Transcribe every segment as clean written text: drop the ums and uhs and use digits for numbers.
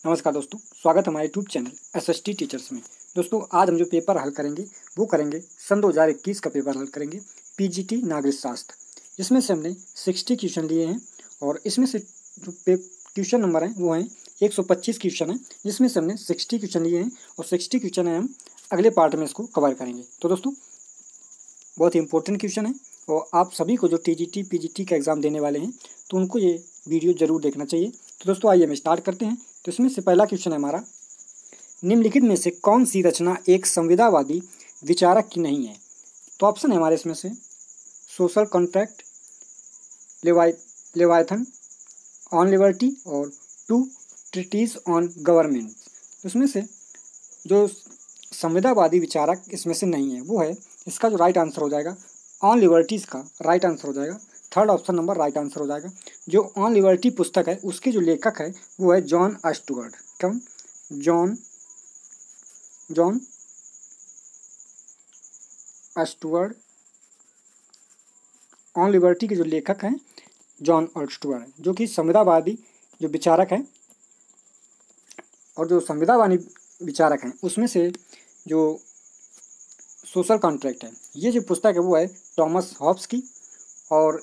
नमस्कार दोस्तों, स्वागत है हमारे यूट्यूब चैनल एसएसटी टीचर्स में। दोस्तों आज हम जो पेपर हल करेंगे वो करेंगे सन 2021 का पेपर हल करेंगे पीजीटी नागरिक शास्त्र। इसमें से हमने 60 क्वेश्चन लिए हैं और इसमें से जो क्वेश्चन नंबर हैं वो हैं 125 क्वेश्चन हैं, जिसमें से हमने 60 क्वेश्चन लिए हैं और 60 क्वेश्चन हैं हम अगले पार्ट में इसको कवर करेंगे। तो दोस्तों बहुत ही इंपॉर्टेंट क्वेश्चन है और आप सभी को जो टीजीटी पीजीटी का एग्ज़ाम देने वाले हैं तो उनको ये वीडियो ज़रूर देखना चाहिए। तो दोस्तों आइए हम स्टार्ट करते हैं। तो इसमें से पहला क्वेश्चन है हमारा, निम्नलिखित में से कौन सी रचना एक संविदावादी विचारक की नहीं है? तो ऑप्शन है हमारे इसमें से सोशल कॉन्ट्रैक्ट, लेवायथन, ऑन लिबर्टी और टू ट्रीटीज ऑन गवर्नमेंट। उसमें से जो संविदावादी विचारक इसमें से नहीं है वो है, इसका जो राइट आंसर हो जाएगा ऑन लिबर्टी, इसका राइट आंसर हो जाएगा third option number right answer हो जाएगा। जो ऑन लिबर्टी पुस्तक है उसके जो लेखक है वो है जॉन स्टुअर्ट। कौन? John Stuart. ऑन लिबर्टी के जो लेखक हैं जॉन स्टुअर्ट, जो कि संविदावादी जो विचारक हैं। और जो संविदावादी विचारक हैं उसमें से जो सोशल कॉन्ट्रैक्ट है, ये जो पुस्तक है वो है थॉमस हॉब्स की। और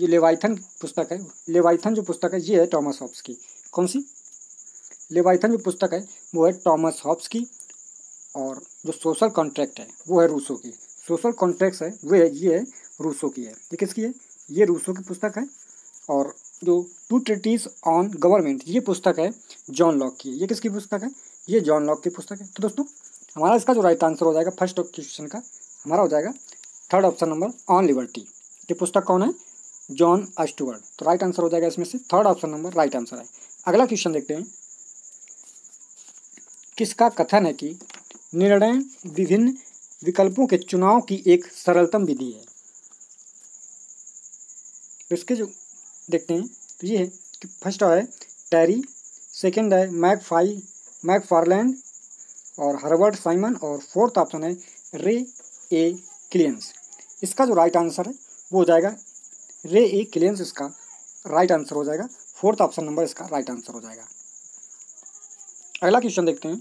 ये लेवाइथन पुस्तक है, लेवाइथन जो पुस्तक है ये है थॉमस हॉब्स की। कौन सी? लेवाइथन जो पुस्तक है वो है थॉमस हॉब्स की। और जो सोशल कॉन्ट्रैक्ट है वो है रूसो की। सोशल कॉन्ट्रैक्ट है वो है, ये है रूसो की है। ये किसकी है? ये रूसो की पुस्तक है। और जो टू ट्रीटीज ऑन गवर्नमेंट ये पुस्तक है जॉन लॉक की। ये किसकी पुस्तक है? ये जॉन लॉक की पुस्तक है। तो दोस्तों हमारा इसका जो राइट आंसर हो जाएगा फर्स्ट क्वेश्चन का हमारा हो जाएगा third option number on liberty. ये पुस्तक कौन है? John Stuart. तो राइट आंसर हो जाएगा इसमें से third option number right answer है। अगला क्वेश्चन देखते हैं, किसका कथन है कि निर्णय विभिन्न विकल्पों के चुनाव की एक सरलतम विधि है? तो इसके जो देखते हैं तो ये है कि फर्स्ट है टेरी, सेकंड है मैकफार्लैंड और हर्बर्ट साइमन और फोर्थ ऑप्शन है रे ए क्लियंस। इसका जो राइट आंसर है वो हो जाएगा रे ए क्लियंस, इसका राइट आंसर हो जाएगा फोर्थ ऑप्शन नंबर इसका राइट आंसर हो जाएगा। अगला क्वेश्चन देखते हैं,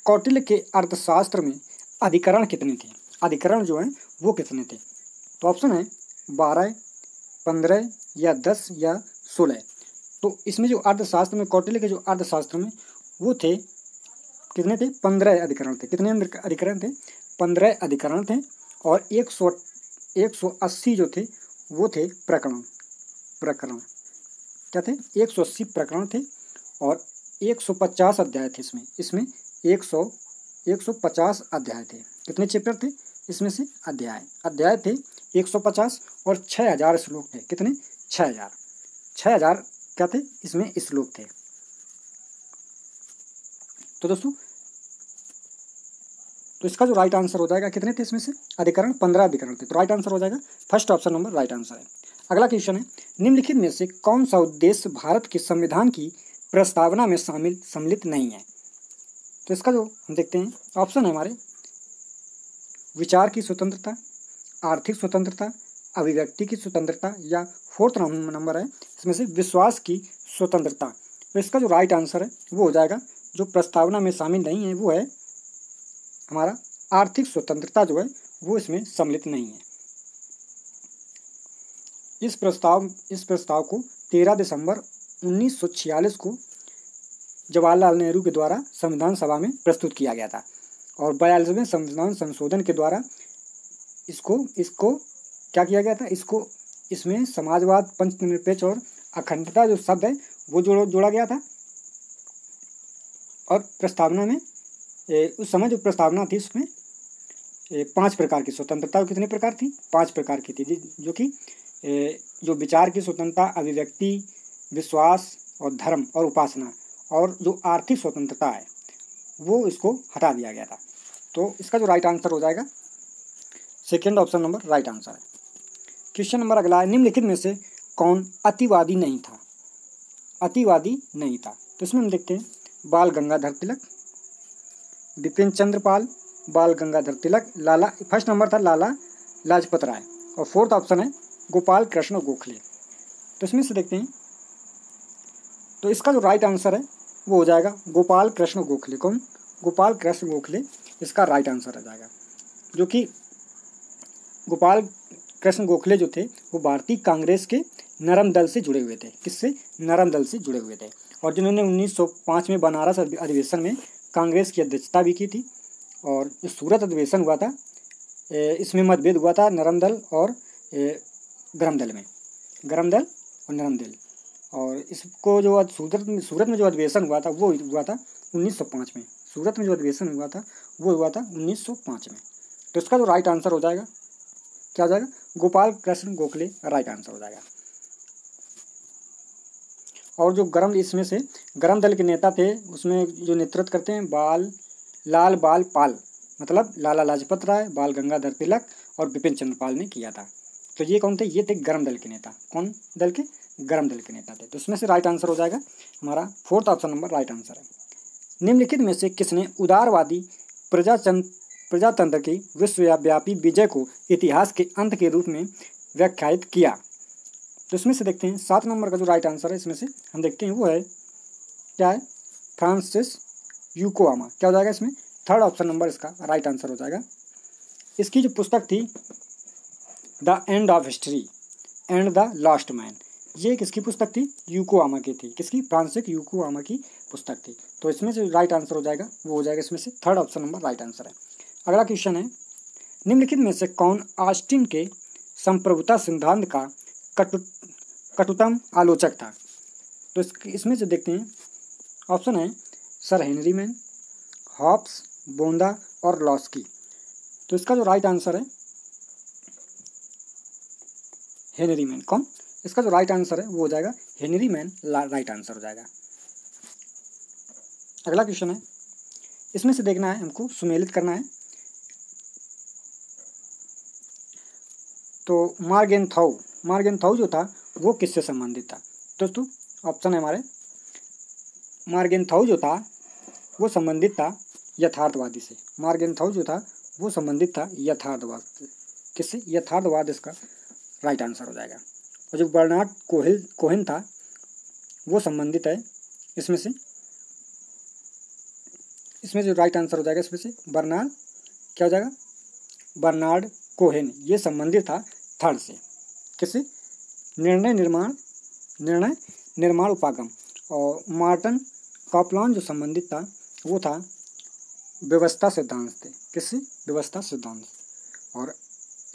कौटिल्य के अर्थशास्त्र में अधिकरण कितने थे? अधिकरण जो है वो कितने थे? तो ऑप्शन है 12, 15 या 10 या 16। तो इसमें जो अर्थशास्त्र में कौटिल्य के जो अर्थशास्त्र में वो थे कितने थे? 15 अधिकरण थे। कितने अधिकरण थे? 15 अधिकरण थे। और 180 जो थे वो थे प्रकरण क्या थे? 180 प्रकरण थे और 150 अध्याय थे। इसमें 150 अध्याय थे। कितने चैप्टर थे इसमें से? अध्याय थे 150 और 6000 श्लोक थे। कितने? 6000 क्या थे इसमें? श्लोक थे। तो दोस्तों तो इसका जो राइट आंसर हो जाएगा कितने थे इसमें से? अधिकरण 15 अधिकरण थे। तो राइट आंसर हो जाएगा first option number right answer है। अगला क्वेश्चन है, निम्नलिखित में से कौन सा उद्देश्य भारत के संविधान की प्रस्तावना में सम्मिलित नहीं है? तो इसका जो हम देखते हैं ऑप्शन है हमारे विचार की स्वतंत्रता, आर्थिक स्वतंत्रता, अभिव्यक्ति की स्वतंत्रता या फोर्थ नंबर है इसमें से विश्वास की स्वतंत्रता। तो इसका जो राइट आंसर है वो हो जाएगा जो प्रस्तावना में शामिल नहीं है वो है हमारा आर्थिक स्वतंत्रता जो है वो इसमें सम्मिलित नहीं है। इस प्रस्ताव को 13 दिसंबर 1946 को जवाहरलाल नेहरू के द्वारा संविधान सभा में प्रस्तुत किया गया था। और 42वें संविधान संशोधन के द्वारा इसको क्या किया गया था? इसमें समाजवाद, पंचनिरपेक्ष और अखंडता जो शब्द है वो जोड़ा गया था। और प्रस्तावना में उस समय जो प्रस्तावना थी उसमें 5 प्रकार की स्वतंत्रता कितने प्रकार थी? 5 प्रकार की थी, जो कि जो विचार की स्वतंत्रता, अभिव्यक्ति, विश्वास और धर्म और उपासना, और जो आर्थिक स्वतंत्रता है वो इसको हटा दिया गया था। तो इसका जो राइट आंसर हो जाएगा second option number right answer है। क्वेश्चन नंबर अगला है, निम्नलिखित में से कौन अतिवादी नहीं था? अतिवादी नहीं था। तो इसमें हम देखते हैं बाल गंगाधर तिलक, बिपिन चंद्र पाल, बाल गंगाधर तिलक, फर्स्ट नंबर था लाला लाजपत राय और फोर्थ ऑप्शन है गोपाल कृष्ण गोखले। तो इसमें से देखते हैं तो इसका जो राइट आंसर है वो हो जाएगा गोपाल कृष्ण गोखले। कौन? गोपाल कृष्ण गोखले इसका राइट आंसर आ जाएगा। जो कि गोपाल कृष्ण गोखले जो थे वो भारतीय कांग्रेस के नरम दल से जुड़े हुए थे। किससे? नरम दल से जुड़े हुए थे। और जिन्होंने 1905 में बनारस अधिवेशन में कांग्रेस की अध्यक्षता भी की थी। और जो सूरत अधिवेशन हुआ था इसमें मतभेद हुआ था नरम दल और गरम दल में, गरम दल और नरम दल। और इसको जो सूरत में जो अधिवेशन हुआ था वो हुआ था 1905 में। सूरत में जो अधिवेशन हुआ था वो हुआ था 1905 में। तो इसका जो राइट आंसर हो जाएगा क्या हो जाएगा? गोपाल कृष्ण गोखले राइट आंसर हो जाएगा। और जो इसमें से गरम दल के नेता थे उसमें जो नेतृत्व करते हैं लाल बाल पाल, मतलब लाला लाजपत राय, बाल गंगाधर तिलक और बिपिन चंद्र पाल ने किया था। तो ये कौन थे? ये थे गरम दल के नेता। कौन दल के? गरम दल के नेता थे। तो इसमें से राइट आंसर हो जाएगा हमारा 4th option number right answer है। निम्नलिखित में से किसने उदारवादी प्रजातंत्र की विश्वव्यापी विजय को इतिहास के अंत के रूप में व्याख्यायित किया? तो इसमें से देखते हैं 7 नंबर का जो राइट आंसर है इसमें से हम देखते हैं वो है क्या है? फ्रांसिस युकोयामा। क्या हो जाएगा इसमें? 3rd ऑप्शन नंबर इसका राइट आंसर हो जाएगा। इसकी जो पुस्तक थी the end of history and the last man, ये किसकी पुस्तक थी? युकोयामा की थी। किसकी? फ्रांसिस युकोयामा की पुस्तक थी। तो इसमें से राइट आंसर हो जाएगा वो हो जाएगा इसमें से 3rd option number right answer है। अगला क्वेश्चन है निम्नलिखित में से कौन ऑस्टिन के संप्रभुता सिद्धांत का कटुतम आलोचक था? तो इसमें से देखते हैं ऑप्शन है सर हेनरी मैन, हॉब्स, बोंदा और लॉस्की। तो इसका जो राइट आंसर है हेनरी मैन। कौन? इसका जो राइट आंसर है वो हो जाएगा हेनरी मैन राइट आंसर हो जाएगा। अगला क्वेश्चन है इसमें से देखना है हमको सुमेलित करना है। तो मार्गेनथाउ जो था वो किससे संबंधित था? दोस्तों ऑप्शन है हमारे मार्गेनथाउ जो था वो संबंधित था यथार्थवादी से। मार्गेनथाउ जो था वो संबंधित था यथार्थवाद से। किससे? यथार्थवाद इसका राइट आंसर हो जाएगा। और जो बर्नार्ड कोहेन था वो संबंधित है इसमें जो राइट आंसर हो जाएगा इसमें से बर्नार्ड क्या हो जाएगा? बर्नार्ड कोहेन ये संबंधित था 3rd से। किससे? निर्णय निर्माण उपागम। और मार्टिन कॉपलान जो संबंधित था वो था व्यवस्था सिद्धांत से। किससे? व्यवस्था सिद्धांत। और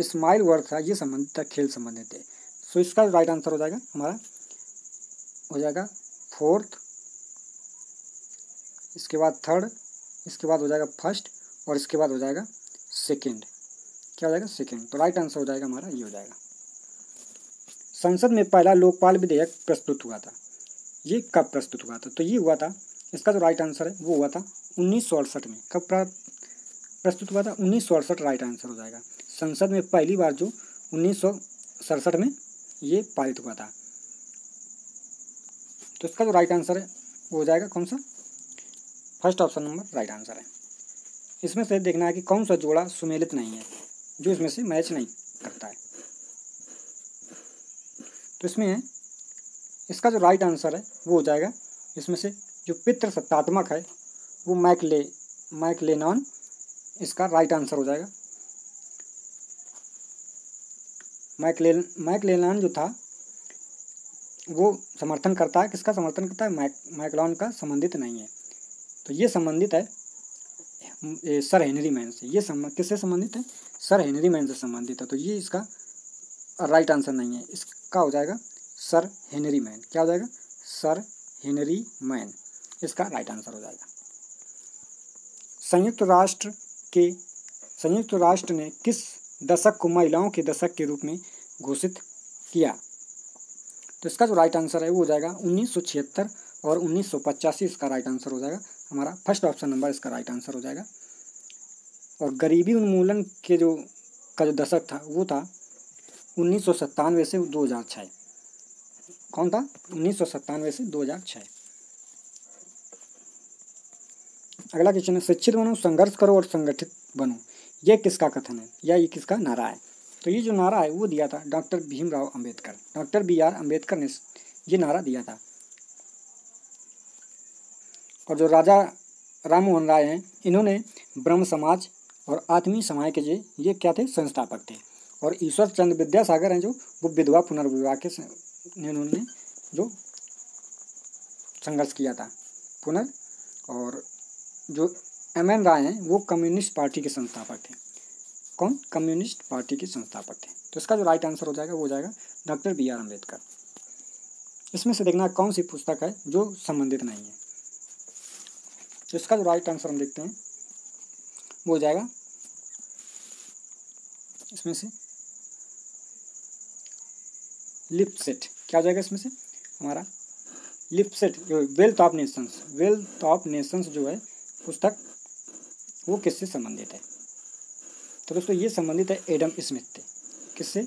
इस्माइल वर्थ था ये संबंधित था खेल संबंधित थे। सो इसका राइट आंसर हो जाएगा हमारा हो जाएगा 4th, इसके बाद 3rd, इसके बाद हो जाएगा 1st और इसके बाद हो जाएगा 2nd। क्या हो जाएगा? 2nd। तो राइट आंसर हो जाएगा हमारा ये हो जाएगा। संसद में पहला लोकपाल विधेयक प्रस्तुत हुआ था, ये कब प्रस्तुत हुआ था? तो ये हुआ था इसका जो राइट आंसर है वो हुआ था 1968 में। कब प्रस्तुत हुआ था? 1968 राइट आंसर हो जाएगा। संसद में पहली बार जो 1967 में ये पारित हुआ था। तो इसका जो राइट आंसर है वो हो जाएगा कौन सा? 1st option number right answer है। इसमें से देखना है कि कौन सा जोड़ा सुमेलित नहीं है, जो इसमें से मैच नहीं करता है। तो इसमें है इसका जो राइट आंसर है वो हो जाएगा इसमें से जो पितृसत्तात्मक है वो मैकलेनॉन इसका राइट आंसर हो जाएगा। मैकलेनॉन जो था वो समर्थन करता है, किसका समर्थन करता है? मैकलेनॉन का संबंधित नहीं है। तो ये संबंधित है सर हेनरी मैन से। ये किससे संबंधित है? सर हेनरी मैन से संबंधित है। तो ये इसका राइट आंसर नहीं है, इसका हो जाएगा सर हेनरी मैन। क्या हो जाएगा? सर हेनरी मैन इसका राइट आंसर हो जाएगा। संयुक्त राष्ट्र ने किस दशक को महिलाओं के दशक के रूप में घोषित किया? तो इसका जो राइट आंसर है वो हो जाएगा 1976 और 1985 इसका राइट आंसर हो जाएगा हमारा। 1st ऑप्शन नंबर इसका राइट आंसर हो जाएगा। और गरीबी उन्मूलन के जो दशक था वो था 1997 से 2006। कौन था? 1997 से 2006। अगला क्वेश्चन है शिक्षित बनो, संघर्ष करो और संगठित बनो, ये किसका कथन है या ये किसका नारा है? तो ये जो नारा है वो दिया था doctor Bhimrao Ambedkar. Doctor BR Ambedkar ने ये नारा दिया था। और जो राजा राम मोहन राय हैं, इन्होंने ब्रह्म समाज और आत्मीय समाज के ये क्या थे, संस्थापक थे। और ईश्वर चंद्र विद्यासागर हैं जो, वो विधवा पुनर्विवाह के इन्होंने जो संघर्ष किया था और जो M.N. राय हैं वो कम्युनिस्ट पार्टी के संस्थापक थे। कौन? कम्युनिस्ट पार्टी के संस्थापक थे। तो इसका जो राइट आंसर हो जाएगा वो हो जाएगा डॉक्टर B.R. अम्बेडकर। इसमें से देखना कौन सी पुस्तक है जो संबंधित नहीं है। तो इसका जो राइट आंसर हम देखते हैं वो हो जाएगा इसमें से लिपसेट। क्या हो जाएगा इसमें से हमारा लिपसेट, जो वेल्थ ऑफ नेशंस जो है पुस्तक, वो किससे संबंधित है? तो दोस्तों ये संबंधित है एडम स्मिथ से। किससे?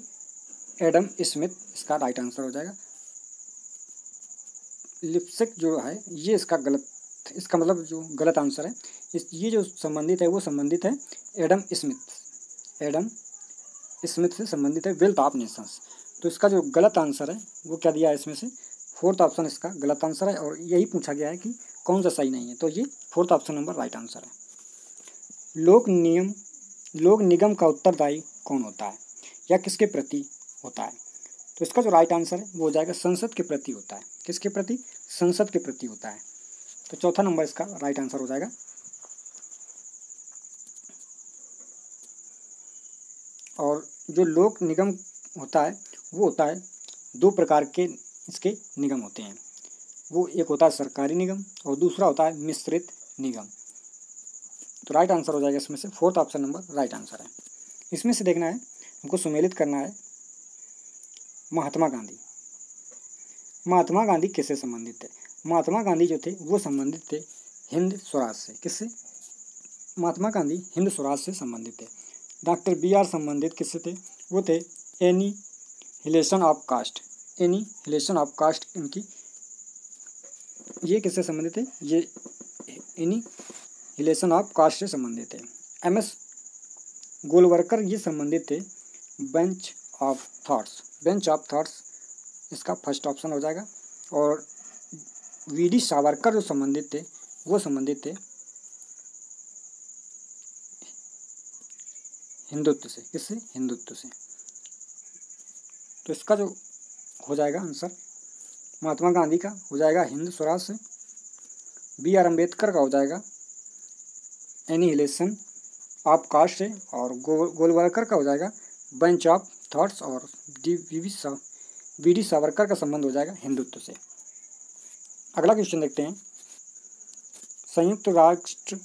एडम स्मिथ इसका राइट आंसर हो जाएगा। लिपसेट जो है ये इसका मतलब जो गलत आंसर है, ये जो संबंधित है वो संबंधित है एडम स्मिथ से संबंधित है वेल्थ ऑफ नेशंस। तो इसका जो गलत आंसर है वो क्या दिया है इसमें से? फोर्थ ऑप्शन इसका गलत आंसर है और यही पूछा गया है कि कौन सा सही नहीं है, तो ये fourth option number right answer है। लोक निगम का उत्तरदायी कौन होता है या किसके प्रति होता है? तो इसका जो राइट आंसर है वो हो जाएगा संसद के प्रति होता है। किसके प्रति? संसद के प्रति होता है। तो चौथा नंबर इसका राइट आंसर हो जाएगा। और जो लोक निगम होता है वो होता है, दो प्रकार के इसके निगम होते हैं। वो एक होता है सरकारी निगम और दूसरा होता है मिश्रित निगम। तो राइट आंसर हो जाएगा इसमें से fourth option number right answer है। इसमें से देखना है हमको सुमेलित करना है महात्मा गांधी किससे संबंधित थे? महात्मा गांधी जो थे वो संबंधित थे हिंद स्वराज से। किससे? महात्मा गांधी हिंद स्वराज से संबंधित थे। Doctor B.R. संबंधित किससे थे? वो थे एनिहिलेशन ऑफ कास्ट। इनकी ये किससे संबंधित थे? ये एनिहिलेशन ऑफ कास्ट से संबंधित थे। M.S. गोलवलकर ये संबंधित थे बेंच ऑफ थॉट्स इसका फर्स्ट ऑप्शन हो जाएगा। और V.D. सावरकर जो संबंधित थे वो संबंधित थे हिंदुत्व से। किससे? हिंदुत्व से। तो इसका जो हो जाएगा आंसर महात्मा गांधी का हो जाएगा हिंद स्वराज से, B.R. अम्बेडकर का हो जाएगा एनिहिलेशन ऑफ कास्ट से, और गोलवलकर का हो जाएगा बेंच ऑफ थॉट्स, और V.D. सावरकर का संबंध हो जाएगा हिंदुत्व से। अगला क्वेश्चन देखते हैं। संयुक्त राष्ट्र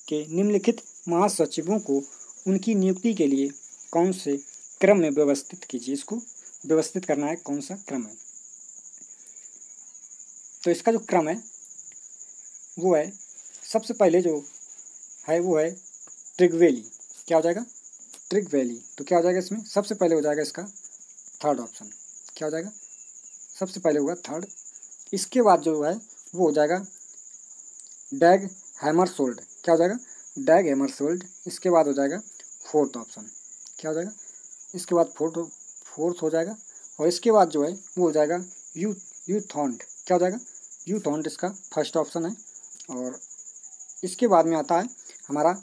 के निम्नलिखित महासचिवों को उनकी नियुक्ति के लिए कौन से क्रम में व्यवस्थित कीजिए। इसको व्यवस्थित करना है कौन सा क्रम है। तो इसका जो क्रम है वो है, सबसे पहले जो है वो है ट्रिगवेली। क्या हो जाएगा? ट्रिगवेली। तो क्या हो जाएगा इसमें? सबसे पहले हो जाएगा इसका थर्ड ऑप्शन। क्या हो जाएगा? सबसे पहले होगा थर्ड। इसके बाद जो है वो हो जाएगा डैग हैमरशोल्ड। क्या हो जाएगा? डैग हैमरशोल्ड। इसके बाद हो जाएगा फोर्थ ऑप्शन। क्या हो जाएगा? इसके बाद फोर्थ हो जाएगा। और इसके बाद जो है वो हो जाएगा यूथॉन्ड। क्या हो जाएगा? यूथॉन्ड इसका फर्स्ट ऑप्शन है। और इसके बाद में आता है हमारा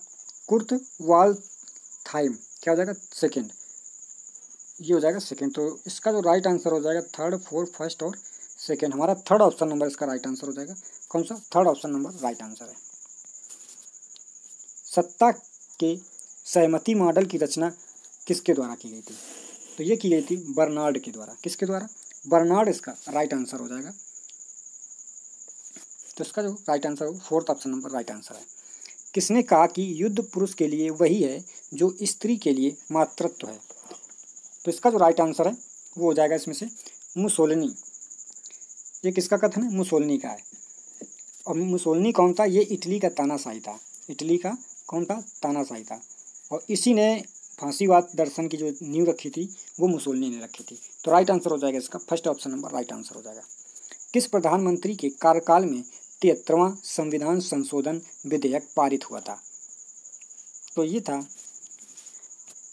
कुर्ट वाल्डहाइम। क्या हो जाएगा? सेकेंड। ये हो जाएगा सेकेंड। तो इसका जो राइट आंसर हो जाएगा थर्ड, फोर्थ, फर्स्ट और सेकेंड। हमारा थर्ड ऑप्शन नंबर इसका राइट आंसर हो जाएगा। कौन सा? Third option number right answer है। सत्ता के सहमति मॉडल की रचना किसके द्वारा की गई थी? तो ये की गई थी बर्नार्ड के द्वारा। किसके द्वारा? बर्नार्ड इसका राइट आंसर हो जाएगा। तो इसका जो राइट आंसर हो fourth option number right answer है। किसने कहा कि युद्ध पुरुष के लिए वही है जो स्त्री के लिए मातृत्व है? तो इसका जो राइट आंसर है वो हो जाएगा इसमें से मुसोलिनी। ये किसका कथन है? मुसोलिनी का है। और मुसोलिनी कौन था? ये इटली का तानाशाही था। इटली का कौन था? तानाशाही था। और इसी ने फांसीवाद दर्शन की जो नींव रखी थी वो मुसोलिनी ने रखी थी। तो राइट आंसर हो जाएगा इसका first option number right answer हो जाएगा। किस प्रधानमंत्री के कार्यकाल में 73वां संविधान संशोधन विधेयक पारित हुआ था? तो ये था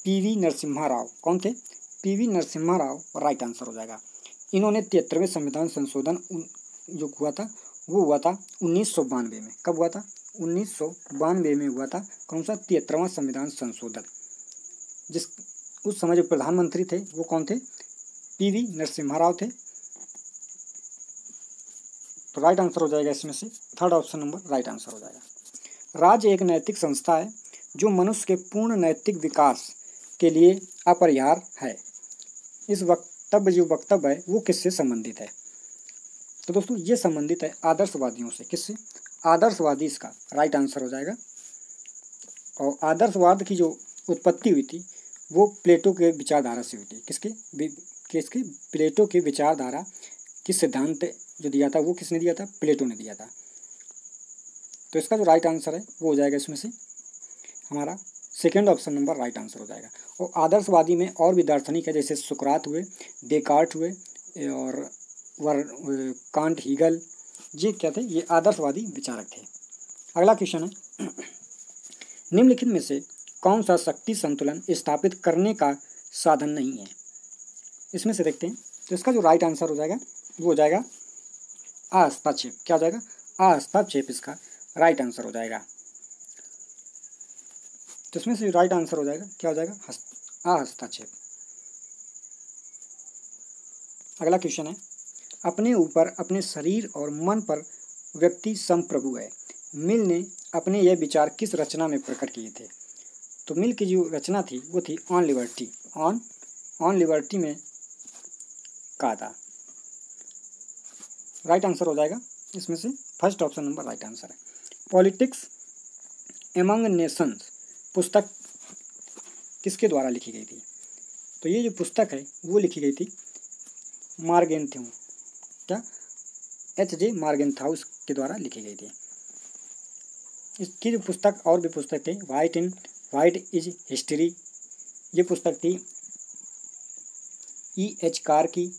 PV नरसिम्हा राव। कौन थे? PV Narasimha Rao right answer हो जाएगा। इन्होंने 73वें संविधान संशोधन जो हुआ था वो हुआ था 1992 में। कब हुआ था? 1992 में हुआ था। कौन सा? 73वां संविधान संशोधन। जिस उस समय जो प्रधानमंत्री थे वो कौन थे? पीवी नरसिम्हा राव थे। तो राइट आंसर हो जाएगा इसमें से third option number right answer हो जाएगा। राज्य एक नैतिक संस्था है जो मनुष्य के पूर्ण नैतिक विकास के लिए अपरिहार्य है। इस वक्तव्य है वो किससे संबंधित है? तो दोस्तों ये संबंधित है आदर्शवादियों से। किससे? आदर्शवादी इसका राइट आंसर हो जाएगा। और आदर्शवाद की जो उत्पत्ति हुई थी वो प्लेटो के विचारधारा से हुई थी। किसके? प्लेटो की विचारधारा की सिद्धांत जो दिया था वो किसने दिया था? प्लेटो ने दिया था। तो इसका जो राइट आंसर है वो हो जाएगा इसमें से हमारा second option number right answer हो जाएगा। और आदर्शवादी में और भी दार्शनिक है, जैसे सुकरात हुए, डेकार्ट हुए और कांट, हीगल, ये क्या थे? ये आदर्शवादी विचारक थे। अगला क्वेश्चन है निम्नलिखित में से कौन सा शक्ति संतुलन स्थापित करने का साधन नहीं है? इसमें से देखते हैं। तो इसका जो राइट आंसर हो जाएगा वो हो जाएगा हस्तक्षेप। क्या हो जाएगा? हस्तक्षेप इसका राइट आंसर हो जाएगा। तो इसमें से राइट आंसर हो जाएगा क्या हो जाएगा? हस्तक्षेप। अगला क्वेश्चन है अपने ऊपर, अपने शरीर और मन पर व्यक्ति संप्रभु है। मिल ने अपने यह विचार किस रचना में प्रकट किए थे? तो मिल की जो रचना थी वो थी ऑन लिबर्टी। ऑन लिबर्टी में कहा था। राइट आंसर हो जाएगा इसमें से first option number right answer है। पॉलिटिक्स एमंग नेशंस पुस्तक किसके द्वारा लिखी गई थी? तो ये जो पुस्तक है वो लिखी गई थी मार्गेंथ्यू, क्या? H.J. मार्गेंथाउस के द्वारा लिखी गई थी। इसकी जो पुस्तक और भी पुस्तक थे, वाइट इज हिस्ट्री, ये पुस्तक थी E.H. कार की।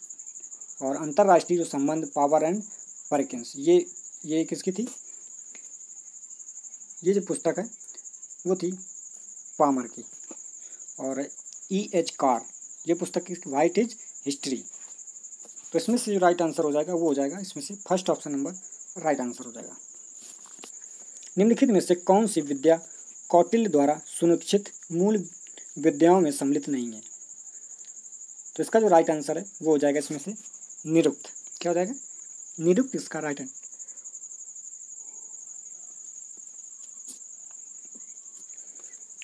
और अंतर्राष्ट्रीय जो संबंध, पावर एंड परकिंस, ये किसकी थी? ये जो पुस्तक है वो थी पामर की। और E.H. कार, ये पुस्तक किसकी? White is history. तो इसमें से जो राइट आंसर हो जाएगा वो हो जाएगा इसमें से first option number right answer हो जाएगा। निम्नलिखित में से कौन सी विद्या कौटिल्य द्वारा सुनिश्चित मूल विद्याओं में सम्मिलित नहीं है? तो इसका जो राइट आंसर है वो हो जाएगा इसमें से निरुक्त। क्या हो जाएगा? निरुक्त इसका राइट आंसर।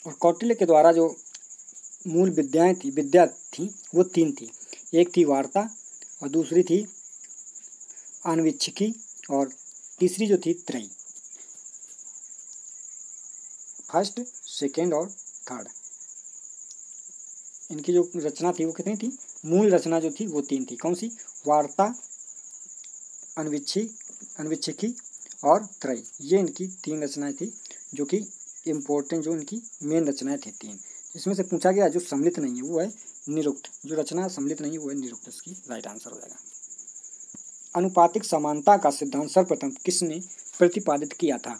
और कौटिल्य के द्वारा जो मूल विद्या थी वो तीन थी। एक थी वार्ता, और दूसरी थी आन्वीक्षिकी, और तीसरी जो थी त्रयी। फर्स्ट, सेकेंड और थर्ड, इनकी जो रचना थी वो कितनी थी? मूल रचना जो थी वो तीन थी। कौन सी? वार्ता, अन्वीक्षिकी और त्रयी। ये इनकी तीन रचनाएं थी जो कि इम्पोर्टेंट, जो इनकी मेन रचनाएं थी तीन। इसमें से पूछा गया जो सम्मिलित नहीं है वो है निरुक्त। जो रचना सम्मिलित नहीं है वो है निरुक्त। इसकी राइट आंसर हो जाएगा। अनुपातिक समानता का सिद्धांत सर्वप्रथम किसने प्रतिपादित किया था?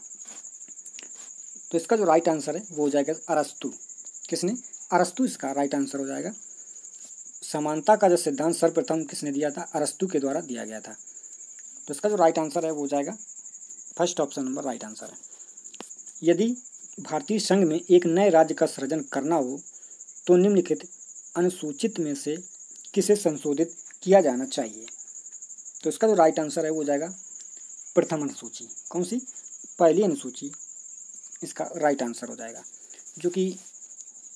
तो इसका जो राइट आंसर है वो हो जाएगा अरस्तु। किसने? अरस्तु इसका राइट आंसर हो जाएगा। समानता का जो सिद्धांत सर्वप्रथम किसने दिया था? अरस्तु के द्वारा दिया गया था। तो इसका जो राइट आंसर है वो हो जाएगा first option number right answer है। यदि भारतीय संघ में एक नए राज्य का सृजन करना हो तो निम्नलिखित अनुसूचित में से किसे संशोधित किया जाना चाहिए? तो इसका जो राइट आंसर है वो हो जाएगा प्रथम अनुसूची। कौन सी? पहली अनुसूची इसका राइट आंसर हो जाएगा। जो कि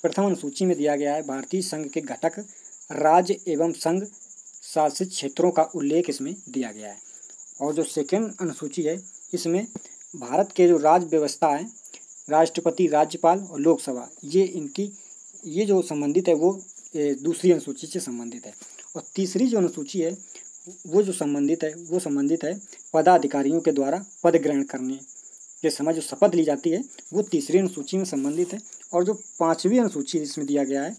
प्रथम अनुसूची में दिया गया है भारतीय संघ के घटक राज्य एवं संघ शासित क्षेत्रों का उल्लेख इसमें दिया गया है। और जो सेकेंड अनुसूची है इसमें भारत के जो राज्य व्यवस्था है, राष्ट्रपति, राज्यपाल और लोकसभा, ये जो संबंधित है वो दूसरी अनुसूची से संबंधित है। और तीसरी जो अनुसूची है वो जो संबंधित है पदाधिकारियों के द्वारा पद ग्रहण करने के समय जो शपथ ली जाती है वो तीसरी अनुसूची में संबंधित है। और जो पांचवी अनुसूची इसमें दिया गया है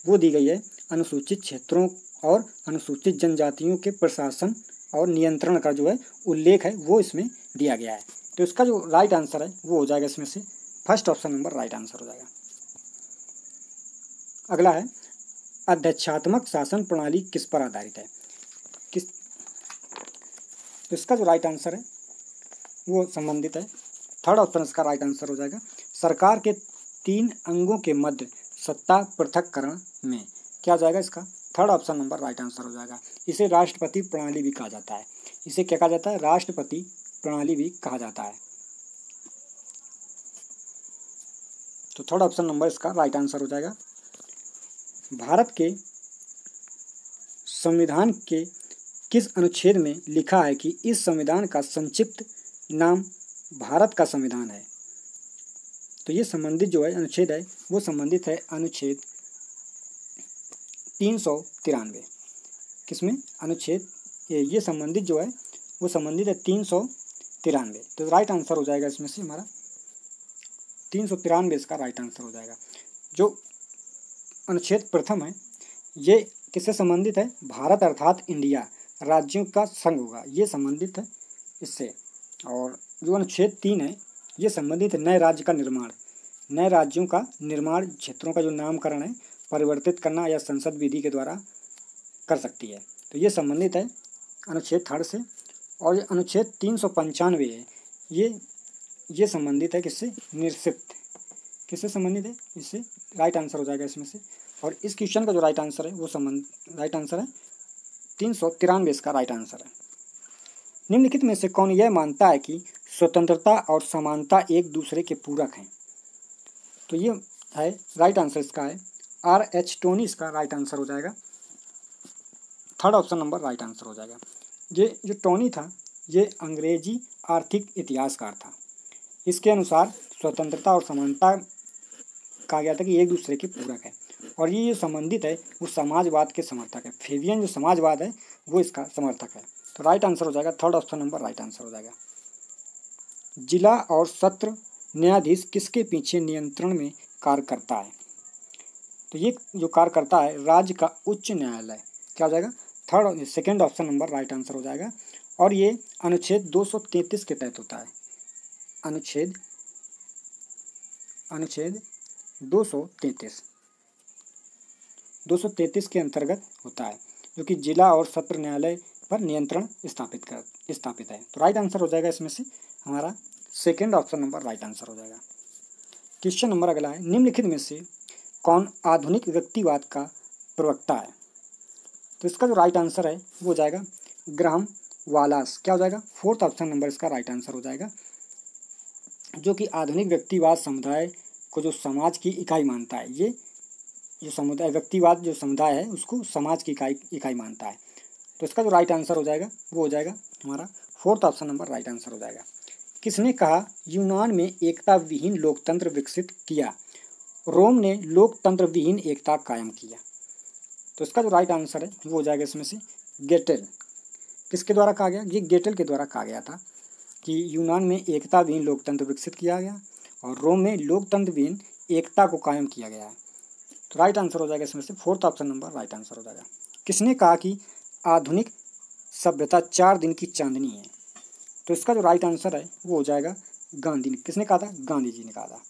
वो दी गई है अनुसूचित क्षेत्रों और अनुसूचित जनजातियों के प्रशासन और नियंत्रण का जो है उल्लेख है वो इसमें दिया गया है। तो इसका जो राइट आंसर है वो हो जाएगा इसमें से first option number right answer हो जाएगा। अगला है अध्यक्षात्मक शासन प्रणाली किस पर आधारित है? तो इसका जो राइट आंसर है वो संबंधित है। थर्ड ऑप्शन इसका राइट आंसर हो जाएगा। सरकार के 3 अंगों के मध्य सत्ता पृथक्करण में, क्या हो जाएगा इसका third option number right answer हो जाएगा। इसे राष्ट्रपति प्रणाली भी कहा जाता है। इसे क्या कहा जाता है? राष्ट्रपति प्रणाली भी कहा जाता है। तो थर्ड ऑप्शन नंबर इसका राइट आंसर हो जाएगा। भारत के संविधान के किस अनुच्छेद में लिखा है कि इस संविधान का संक्षिप्त नाम भारत का संविधान है? तो ये संबंधित जो है अनुच्छेद है वो संबंधित है अनुच्छेद 393। किसमें? अनुच्छेद ये संबंधित जो है वो संबंधित है 393। तो राइट आंसर हो जाएगा इसमें से हमारा 393 इसका राइट आंसर हो जाएगा। जो अनुच्छेद प्रथम है ये किससे संबंधित है? भारत अर्थात इंडिया राज्यों का संघ होगा, ये संबंधित है इससे। और जो अनुच्छेद 3 है ये संबंधित है नए राज्य का निर्माण, नए राज्यों का निर्माण, क्षेत्रों का जो नामकरण है परिवर्तित करना या संसद विधि के द्वारा कर सकती है। तो ये संबंधित है अनुच्छेद 3 से। और ये अनुच्छेद 395 है ये संबंधित है किससे? निश्चित। किससे संबंधित है? इससे राइट आंसर हो जाएगा इसमें से। और इस क्वेश्चन का जो राइट आंसर है वो राइट आंसर है 393 इसका राइट आंसर है। निम्नलिखित में से कौन यह मानता है कि स्वतंत्रता और समानता एक दूसरे के पूरक हैं? तो ये है राइट आंसर इसका है R.H. टोनी इसका राइट आंसर हो जाएगा। Third option number right answer हो जाएगा। ये जो टोनी था ये अंग्रेजी आर्थिक इतिहासकार था। इसके अनुसार स्वतंत्रता और समानता कहा गया था कि एक दूसरे के पूरक है। और ये संबंधित है वो समाजवाद के समर्थक है। फेबियन जो समाजवाद है वो इसका समर्थक है। तो राइट आंसर हो जाएगा third option number right answer हो जाएगा। जिला और सत्र न्यायाधीश किसके पीछे नियंत्रण में कार्य करता है? तो ये जो कार्य करता है राज्य का उच्च न्यायालय, क्या हो जाएगा? Second option number right answer हो जाएगा। और ये अनुच्छेद 233 के तहत होता है। अनुच्छेद 233 के अंतर्गत होता है, जो कि जिला और सत्र न्यायालय पर नियंत्रण स्थापित है। तो राइट आंसर हो जाएगा इसमें से हमारा second option number right answer हो जाएगा। क्वेश्चन नंबर अगला है, निम्नलिखित में से कौन आधुनिक व्यक्तिवाद का प्रवक्ता है? तो इसका जो राइट आंसर है वो हो जाएगा ग्राहम वालास। क्या हो जाएगा? फोर्थ ऑप्शन नंबर इसका राइट आंसर हो जाएगा। जो कि आधुनिक व्यक्तिवाद समुदाय को जो समाज की इकाई मानता है, ये जो समुदाय व्यक्तिवाद जो समुदाय है उसको समाज की इकाई मानता है। तो इसका जो राइट आंसर हो जाएगा वो हो जाएगा हमारा fourth option number right answer हो जाएगा। किसने कहा यूनान में एकता विहीन लोकतंत्र विकसित किया? रोम ने लोकतंत्र विहीन एकता कायम किया। तो इसका जो राइट आंसर है वो हो जाएगा इसमें से गेटेल। किसके द्वारा कहा गया? ये गेटेल के द्वारा कहा गया था कि यूनान में एकता विहीन लोकतंत्र विकसित किया गया और रोम में लोकतंत्र विहीन एकता को कायम किया गया है। तो राइट आंसर हो जाएगा इसमें से fourth option number right answer हो जाएगा। किसने कहा कि आधुनिक सभ्यता 4 दिन की चांदनी है? तो इसका जो राइट आंसर है वो हो जाएगा गांधी ने। किसने कहा था? गांधी जी ने कहा था।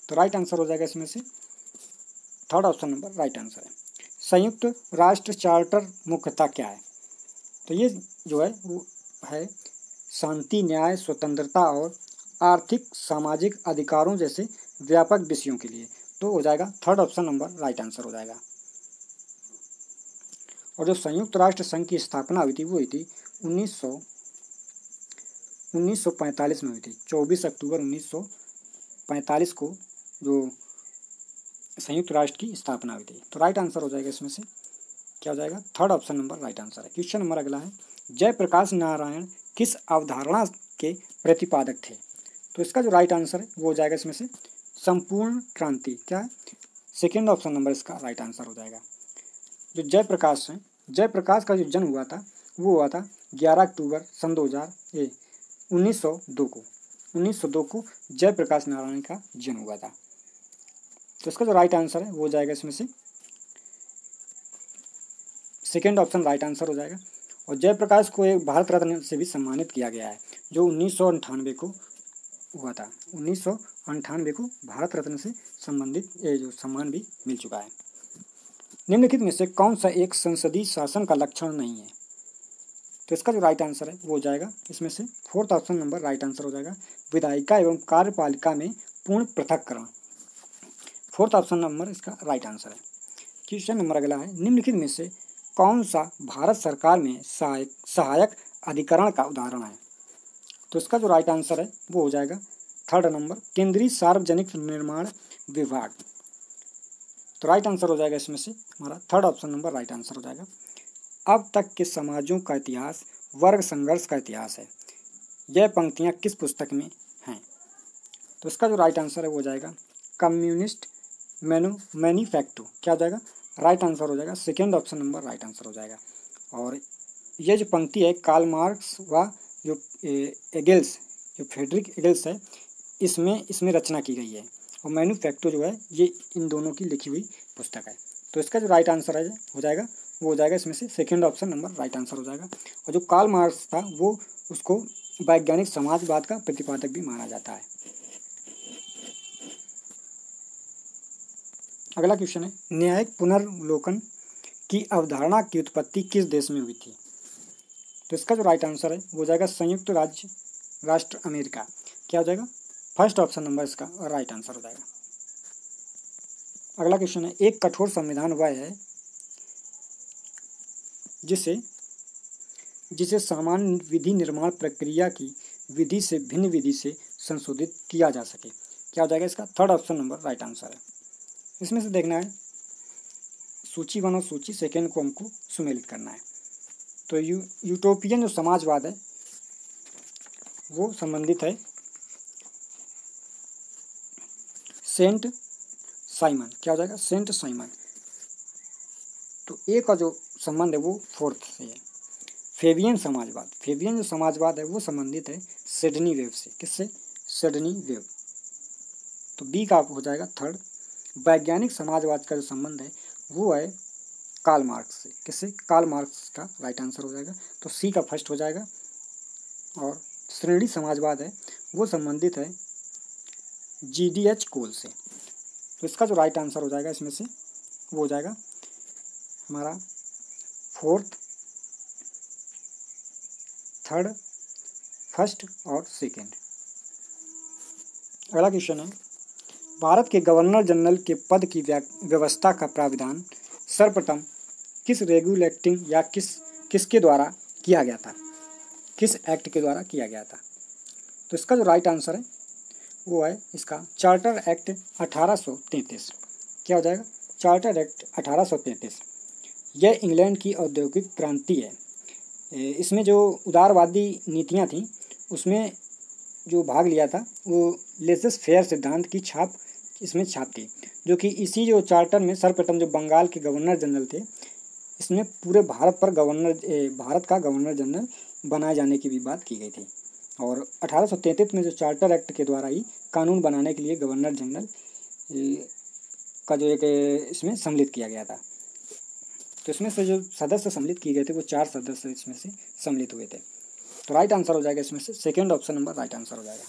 तो राइट आंसर हो जाएगा इसमें से third option number right answer है। संयुक्त राष्ट्र चार्टर मुख्यतः क्या है? तो ये जो है वो है शांति, न्याय, स्वतंत्रता और आर्थिक सामाजिक अधिकारों जैसे व्यापक विषयों के लिए। तो हो जाएगा third option number right answer हो जाएगा। और जो संयुक्त राष्ट्र संघ की स्थापना हुई थी वो हुई थी 1945 में हुई थी। 24 अक्टूबर 1945 को जो संयुक्त राष्ट्र की स्थापना हुई थी। तो राइट आंसर हो जाएगा इसमें से क्या हो जाएगा? Third option number right answer है। क्वेश्चन नंबर अगला है, जयप्रकाश नारायण किस अवधारणा के प्रतिपादक थे? तो इसका जो राइट आंसर है वो हो जाएगा इसमें से संपूर्ण क्रांति। क्या है? सेकेंड ऑप्शन नंबर इसका राइट आंसर हो जाएगा। जो जयप्रकाश है, जयप्रकाश का जो जन्म हुआ था वो हुआ था 11 अक्टूबर सन 1902 को जयप्रकाश नारायण का जन्म हुआ था। तो इसका जो राइट आंसर है वो हो जाएगा इसमें से सेकेंड ऑप्शन राइट आंसर हो जाएगा। और जयप्रकाश को एक भारत रत्न से भी सम्मानित किया गया है जो 1998 को हुआ था। 1998 को भारत रत्न से संबंधित ये जो सम्मान भी मिल चुका है। निम्नलिखित में से कौन सा एक संसदीय शासन का लक्षण नहीं है? तो इसका जो राइट आंसर है वो हो जाएगा इसमें से fourth option number right answer हो जाएगा, विधायिका एवं कार्यपालिका में पूर्ण पृथक्करण। फोर्थ ऑप्शन नंबर इसका राइट आंसर है। क्वेश्चन नंबर अगला है, निम्नलिखित में से कौन सा भारत सरकार में सहायक अधिकरण का उदाहरण है? तो इसका जो राइट आंसर है वो हो जाएगा थर्ड नंबर, केंद्रीय सार्वजनिक निर्माण विभाग। तो राइट आंसर हो जाएगा इसमें से हमारा third option number right answer हो जाएगा। अब तक के समाजों का इतिहास वर्ग संघर्ष का इतिहास है, यह पंक्तियां किस पुस्तक में हैं? तो इसका जो राइट आंसर है वो हो जाएगा कम्युनिस्ट मैनिफेस्टो। क्या हो जाएगा? राइट आंसर हो जाएगा second option number right answer हो जाएगा। और ये जो पंक्ति है कार्ल मार्क्स व जो एगेल्स, जो फ्रेडरिक एगेल्स है, इसमें रचना की गई है। और मैनिफेस्टो जो है ये इन दोनों की लिखी हुई पुस्तक है। तो इसका जो राइट आंसर है हो जाएगा वो हो जाएगा इसमें से second option number right answer हो जाएगा। और जो कार्ल मार्क्स था वो उसको वैज्ञानिक समाजवाद का प्रतिपादक भी माना जाता है। अगला क्वेश्चन है, न्यायिक पुनर्विलोकन की अवधारणा की उत्पत्ति किस देश में हुई थी? तो इसका जो राइट आंसर है वो हो जाएगा संयुक्त राष्ट्र अमेरिका। क्या हो जाएगा? फर्स्ट ऑप्शन नंबर इसका राइट आंसर हो जाएगा। अगला क्वेश्चन है, एक कठोर संविधान वह है जिसे सामान्य विधि निर्माण प्रक्रिया की विधि से भिन्न विधि से संशोधित किया जा सके। क्या हो जाएगा? इसका third option number right answer है। इसमें से देखना है सूची 1 और सूची सेकेंड को हमको सुमेलित करना है। तो यूटोपियन जो समाजवाद है वो संबंधित है सेंट साइमन। क्या हो जाएगा? Saint Simon. तो ए का जो संबंध है वो फोर्थ से है। फेबियन जो समाजवाद है वो संबंधित है सिडनी वेव से। किससे? Sydney wave. तो बी का हो जाएगा थर्ड। वैज्ञानिक समाजवाद का जो संबंध है वो है कार्ल मार्क्स से। किससे? कार्ल मार्क्स का राइट आंसर हो जाएगा। तो सी का फर्स्ट हो जाएगा। और श्रेणी समाजवाद है वो संबंधित है GDH कोल से। तो इसका जो राइट आंसर हो जाएगा इसमें से वो हो जाएगा हमारा फोर्थ, थर्ड, फर्स्ट और सेकेंड। अगला क्वेश्चन है, भारत के गवर्नर जनरल के पद की व्यवस्था का प्राविधान सर्वप्रथम किस रेगुलेटिंग या किसके द्वारा किया गया था? किस एक्ट के द्वारा किया गया था? तो इसका जो राइट आंसर है वो है इसका चार्टर एक्ट 1833। क्या हो जाएगा? Charter act 1833। यह इंग्लैंड की औद्योगिक क्रांति है। इसमें जो उदारवादी नीतियाँ थीं उसमें जो भाग लिया था वो लेसेस फेयर सिद्धांत की छाप इसमें छापी, जो कि इसी जो चार्टर में सर्वप्रथम जो बंगाल के गवर्नर जनरल थे इसमें पूरे भारत का गवर्नर जनरल बनाए जाने की भी बात की गई थी। और 1833 में जो चार्टर एक्ट के द्वारा ही कानून बनाने के लिए गवर्नर जनरल का जो एक इसमें सम्मिलित किया गया था। तो इसमें से जो सदस्य सम्मिलित किए गए थे वो 4 सदस्य इसमें से सम्मिलित हुए थे। तो राइट आंसर हो जाएगा इसमें से second option number right answer हो जाएगा।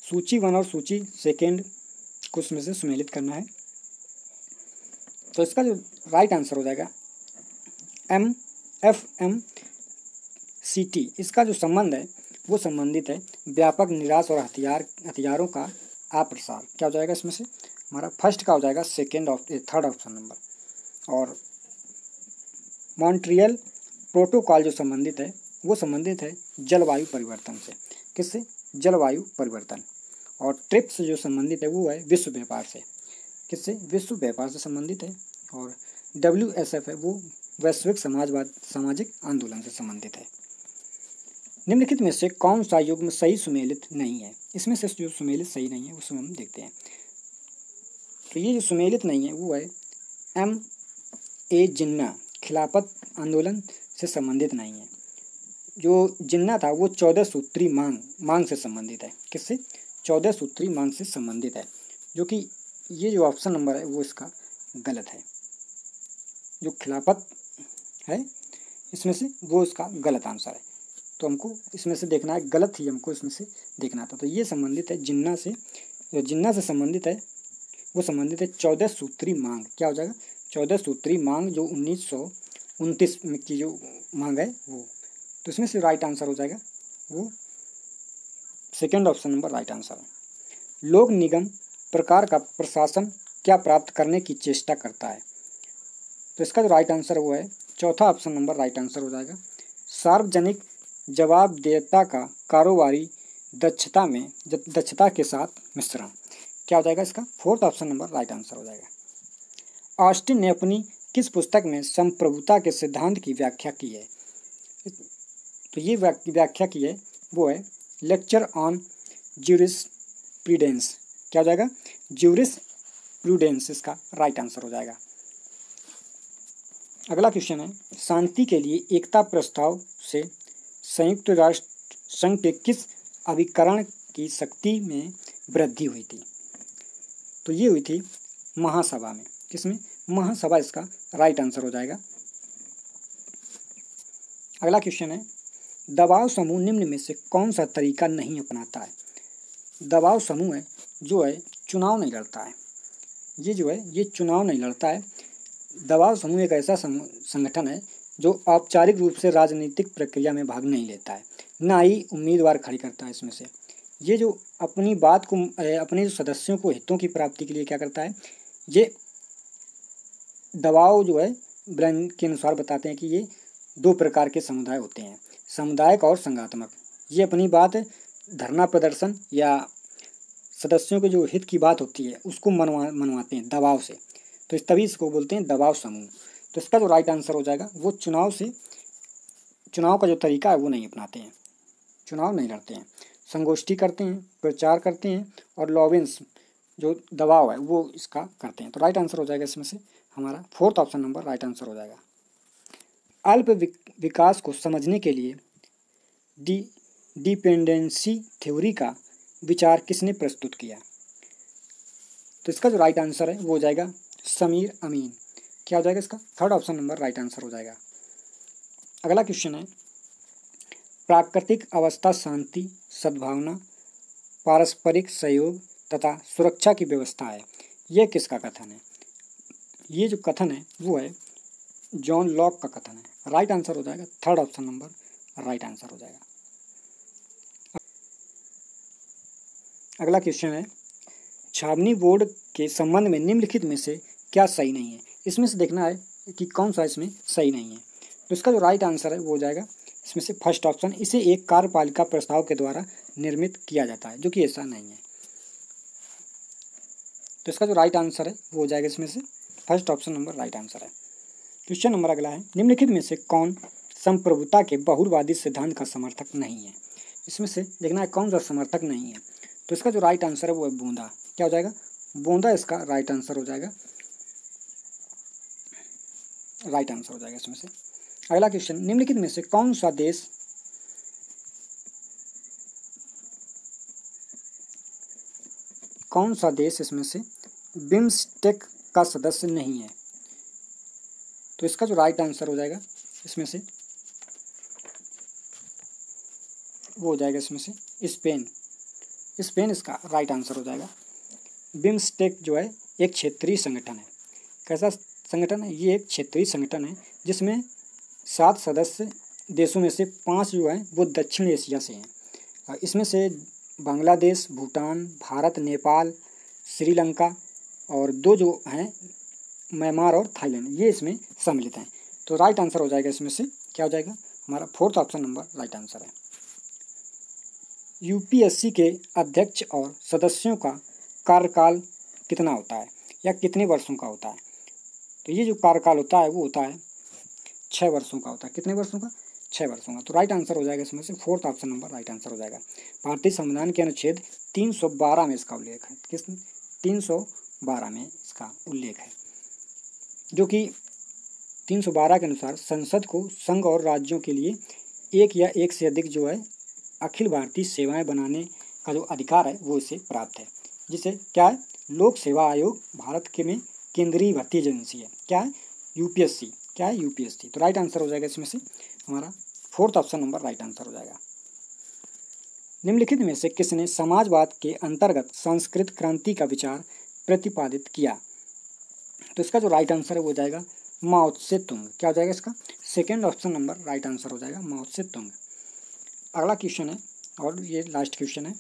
सूची 1 और सूची सेकेंड को इसमें से सुमेलित करना है। तो इसका जो राइट आंसर हो जाएगा FMCT। इसका जो संबंध है वो संबंधित है व्यापक निराश और हथियारों का अप्रसार। क्या हो जाएगा इसमें से? हमारा फर्स्ट का हो जाएगा थर्ड ऑप्शन नंबर। और मॉन्ट्रियल प्रोटोकॉल जो संबंधित है वो संबंधित है जलवायु परिवर्तन से। किससे? जलवायु परिवर्तन। और ट्रिप्स जो संबंधित है वो है विश्व व्यापार से। किससे? विश्व व्यापार से संबंधित है। और WSF है वो वैश्विक सामाजिक आंदोलन से संबंधित है। निम्नलिखित में से कौन सा युग्म सही सुमेलित नहीं है? इसमें से जो सुमेलित सही नहीं है उसमें हम देखते हैं। तो ये जो सुमेलित नहीं है वो है MA जिन्ना, खिलाफत आंदोलन से संबंधित नहीं है। जो जिन्ना था वो 14 सूत्री मांग से संबंधित है। किससे? 14 सूत्री मांग से संबंधित है, जो कि ये जो ऑप्शन नंबर है वो इसका गलत है। जो खिलाफत है इसमें से वो इसका गलत आंसर है। तो हमको इसमें से देखना है, गलत ही हमको इसमें से देखना था। तो ये संबंधित है जिन्ना से, जो जिन्ना से संबंधित है वो संबंधित है 14 सूत्री मांग। क्या हो जाएगा? 14 सूत्री मांग जो 1929 की जो मांग है वो तो इसमें से राइट आंसर हो जाएगा वो second option number right answer है। लोक निगम प्रकार का प्रशासन क्या प्राप्त करने की चेष्टा करता है? तो इसका जो राइट आंसर वो है चौथा ऑप्शन नंबर राइट आंसर हो जाएगा। सार्वजनिक जवाबदेहता का कारोबारी दक्षता के साथ मिश्रण, क्या हो जाएगा इसका? Fourth option number right answer हो जाएगा। ऑस्टिन ने अपनी किस पुस्तक में संप्रभुता के सिद्धांत की व्याख्या की है? तो ये व्याख्या की है वो है लेक्चर ऑन ज्यूरिस्प्रूडेंस, क्या हो जाएगा? ज्यूरिस्प्रूडेंस इसका राइट आंसर हो जाएगा। अगला क्वेश्चन है, शांति के लिए एकता प्रस्ताव से संयुक्त राष्ट्र संघ के किस अभिकरण की शक्ति में वृद्धि हुई थी? तो ये हुई थी महासभा में। किसमें? महासभा इसका राइट आंसर हो जाएगा। अगला क्वेश्चन है, दबाव समूह निम्न में से कौन सा तरीका नहीं अपनाता है? दबाव समूह है जो है चुनाव नहीं लड़ता है, ये जो है ये चुनाव नहीं लड़ता है। दबाव समूह एक ऐसा संगठन है जो औपचारिक रूप से राजनीतिक प्रक्रिया में भाग नहीं लेता है, ना ही उम्मीदवार खड़ी करता है। इसमें से ये जो अपनी बात को अपने जो सदस्यों को हितों की प्राप्ति के लिए क्या करता है, ये दबाव जो है ब्रेन के अनुसार बताते हैं कि ये दो प्रकार के समुदाय होते हैं, सामुदायिक और संघात्मक। ये अपनी बात धरना प्रदर्शन या सदस्यों के जो हित की बात होती है उसको मनवाते हैं दबाव से, तो तभी इसको बोलते हैं दबाव समूह। तो इसका जो राइट आंसर हो जाएगा वो चुनाव का जो तरीका है वो नहीं अपनाते हैं, चुनाव नहीं लड़ते हैं, संगोष्ठी करते हैं, प्रचार करते हैं और लॉबिंस जो दबाव है वो इसका करते हैं। तो राइट आंसर हो जाएगा इसमें से हमारा fourth option number right answer हो जाएगा। अल्प विकास को समझने के लिए डिपेंडेंसी थ्योरी का विचार किसने प्रस्तुत किया? तो इसका जो राइट आंसर है वो हो जाएगा समीर अमीन, क्या हो जाएगा इसका? Third option number right answer हो जाएगा। अगला क्वेश्चन है, प्राकृतिक अवस्था शांति, सद्भावना, पारस्परिक सहयोग तथा सुरक्षा की व्यवस्था है, यह किसका कथन है? ये जो कथन है वो है जॉन लॉक का कथन है। राइट आंसर हो जाएगा third option number right answer हो जाएगा। अगला क्वेश्चन है, छावनी बोर्ड के संबंध में निम्नलिखित में से क्या सही नहीं है? इसमें से देखना है कि कौन सा इसमें सही नहीं है। तो इसका जो राइट आंसर है वो हो जाएगा इसमें से फर्स्ट ऑप्शन, इसे एक कार्यपालिका प्रस्ताव के द्वारा निर्मित किया जाता है, जो कि ऐसा नहीं है। तो इसका जो राइट आंसर है वो हो जाएगा इसमें से first option number right answer है। क्वेश्चन नंबर अगला है, निम्नलिखित में से कौन संप्रभुता के बहुलवादी सिद्धांत का समर्थक नहीं है? इसमें से देखना है कौन सा समर्थक नहीं है। तो इसका जो राइट आंसर है वो है बूंदा, क्या हो जाएगा? बूंदा इसका राइट आंसर हो जाएगा, राइट आंसर हो जाएगा इसमें से। अगला क्वेश्चन, निम्नलिखित में से कौन सा देश इसमें से बिम्स्टेक का सदस्य नहीं है? तो इसका जो राइट आंसर हो जाएगा इसमें से वो हो जाएगा इसमें से स्पेन इसका राइट आंसर हो जाएगा। बिम्स्टेक जो है एक क्षेत्रीय संगठन है। कैसा संगठन है? ये एक क्षेत्रीय संगठन है जिसमें 7 सदस्य देशों में से 5 जो हैं वो दक्षिण एशिया से हैं। इसमें से बांग्लादेश, भूटान, भारत, नेपाल, श्रीलंका और 2 जो हैं म्यांमार और थाईलैंड, ये इसमें सम्मिलित हैं। तो राइट आंसर हो जाएगा इसमें से क्या हो जाएगा? हमारा fourth option number right answer है। यूपीएससी के अध्यक्ष और सदस्यों का कार्यकाल कितना होता है या कितने वर्षों का होता है? तो ये जो कार्यकाल होता है वो होता है 6 वर्षों का होता है। कितने वर्षों का? 6 वर्षों का। तो राइट आंसर हो जाएगा इसमें से fourth option number right answer हो जाएगा। भारतीय संविधान के अनुच्छेद 312 में इसका उल्लेख है। किस 312 में इसका उल्लेख है, जो कि 312 के अनुसार संसद को संघ और राज्यों के लिए एक या एक से अधिक जो है अखिल भारतीय सेवाएं बनाने का जो अधिकार है वो इसे प्राप्त है, जिसे क्या है? लोक सेवा आयोग भारत के में केंद्रीय भर्ती एजेंसी है। क्या है? यूपीएससी। क्या है? यूपीएससी। तो राइट आंसर हो जाएगा इसमें से हमारा fourth option number right answer हो जाएगा। निम्नलिखित में से किसने समाजवाद के अंतर्गत संस्कृत क्रांति का विचार प्रतिपादित किया? तो इसका जो राइट आंसर है वो हो जाएगा माओ त्से तुंग। क्या हो जाएगा इसका? Second option number right answer हो जाएगा, माओ त्से तुंग। अगला क्वेश्चन है और ये लास्ट क्वेश्चन है।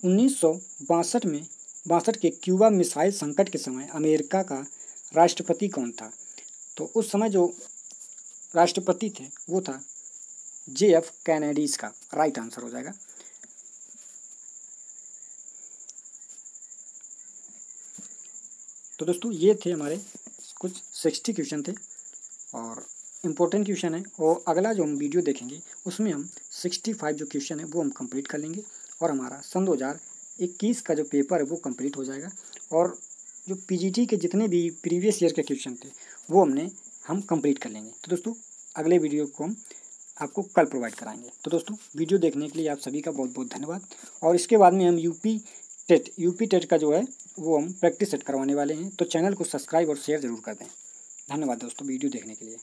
1962 के क्यूबा मिसाइल संकट के समय अमेरिका का राष्ट्रपति कौन था? तो उस समय जो राष्ट्रपति थे वो था JF कैनेडीज का, राइट आंसर हो जाएगा। तो दोस्तों ये थे हमारे कुछ 60 क्वेश्चन थे और इम्पोर्टेंट क्वेश्चन है, और अगला जो हम वीडियो देखेंगे उसमें हम 65 जो क्वेश्चन है वो हम कंप्लीट कर लेंगे और हमारा सन 2021 का जो पेपर है वो कंप्लीट हो जाएगा। और जो PGT के जितने भी प्रीवियस ईयर के क्वेश्चन थे वो हम कंप्लीट कर लेंगे। तो दोस्तों अगले वीडियो को हम आपको कल प्रोवाइड कराएंगे। तो दोस्तों वीडियो देखने के लिए आप सभी का बहुत बहुत धन्यवाद। और इसके बाद में हम यूपी टेट का जो है वो हम प्रैक्टिस सेट करवाने वाले हैं। तो चैनल को सब्सक्राइब और शेयर ज़रूर कर दें। धन्यवाद दोस्तों वीडियो देखने के लिए।